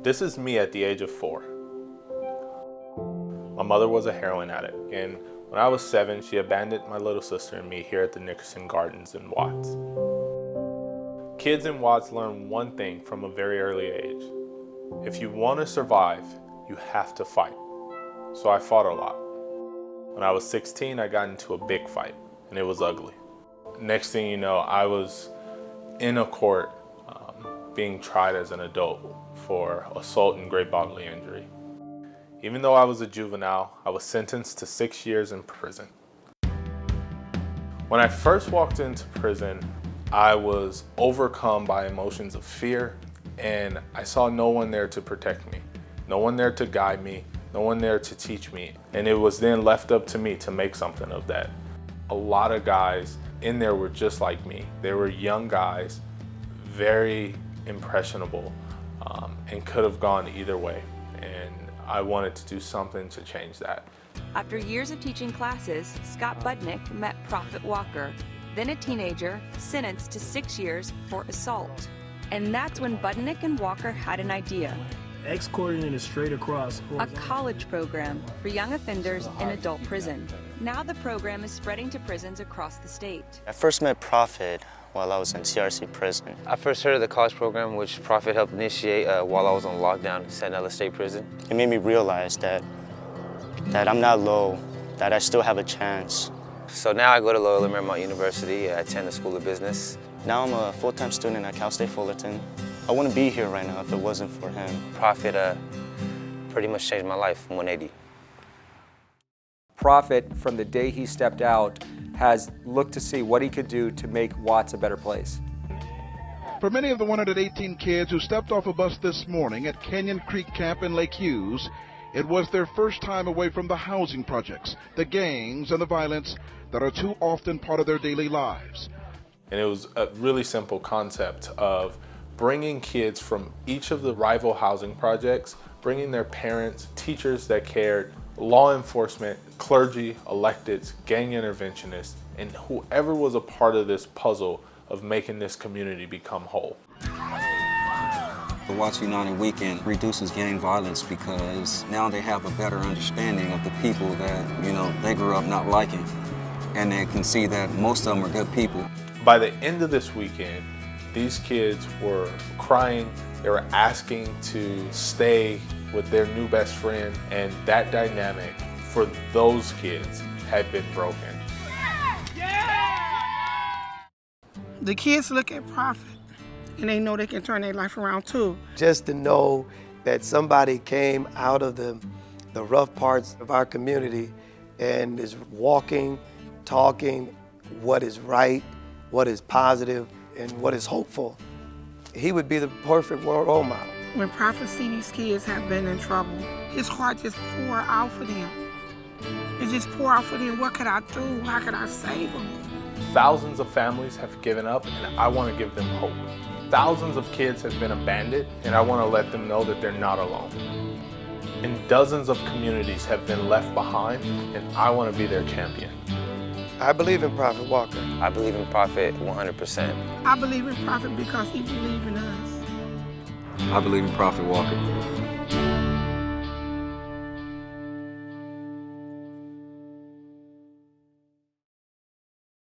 This is me at the age of 4. My mother was a heroin addict, and when I was 7, she abandoned my little sister and me here at the Nickerson Gardens in Watts. Kids in Watts learn one thing from a very early age. If you want to survive, you have to fight. So I fought a lot. When I was 16, I got into a big fight, and it was ugly. Next thing you know, I was in a court being tried as an adult for assault and great bodily injury. Even though I was a juvenile, I was sentenced to 6 years in prison. When I first walked into prison, I was overcome by emotions of fear, and I saw no one there to protect me, no one there to guide me, no one there to teach me. And it was then left up to me to make something of that. A lot of guys in there were just like me. They were young guys, very impressionable, and could have gone either way. And I wanted to do something to change that. After years of teaching classes, Scott Budnick met Prophet Walker, then a teenager, sentenced to 6 years for assault. And that's when Budnick and Walker had an idea. X-cording is straight across. A college program for young offenders in adult prison. Now the program is spreading to prisons across the state. I first met Prophet while I was in CRC prison. I first heard of the college program, which Prophet helped initiate while I was on lockdown in Sanella State Prison. It made me realize that I'm not low, that I still have a chance. So now I go to Loyola Marymount University. I attend the School of Business. Now I'm a full-time student at Cal State Fullerton. I wouldn't be here right now if it wasn't for him. Prophet pretty much changed my life from 180. Prophet, from the day he stepped out, has looked to see what he could do to make Watts a better place. For many of the 118 kids who stepped off a bus this morning at Canyon Creek Camp in Lake Hughes, it was their first time away from the housing projects, the gangs, and the violence that are too often part of their daily lives. And it was a really simple concept of bringing kids from each of the rival housing projects, bringing their parents, teachers that cared, law enforcement, clergy, electeds, gang interventionists, and whoever was a part of this puzzle of making this community become whole. The Watts United Weekend reduces gang violence because now they have a better understanding of the people that, they grew up not liking. And they can see that most of them are good people. By the end of this weekend, these kids were crying, they were asking to stay with their new best friend, and that dynamic for those kids had been broken. The kids look at Prophet and they know they can turn their life around too. Just to know that somebody came out of the rough parts of our community and is walking, talking what is right, what is positive, and what is hopeful. He would be the perfect role model. When Prophet see these kids have been in trouble, his heart just pour out for them. It just pour out for them. What could I do? How could I save them? Thousands of families have given up, and I want to give them hope. Thousands of kids have been abandoned, and I want to let them know that they're not alone. And dozens of communities have been left behind, and I want to be their champion. I believe in Prophet Walker. I believe in Prophet 100%. I believe in Prophet because he believes in us. I believe in Prophet Walker.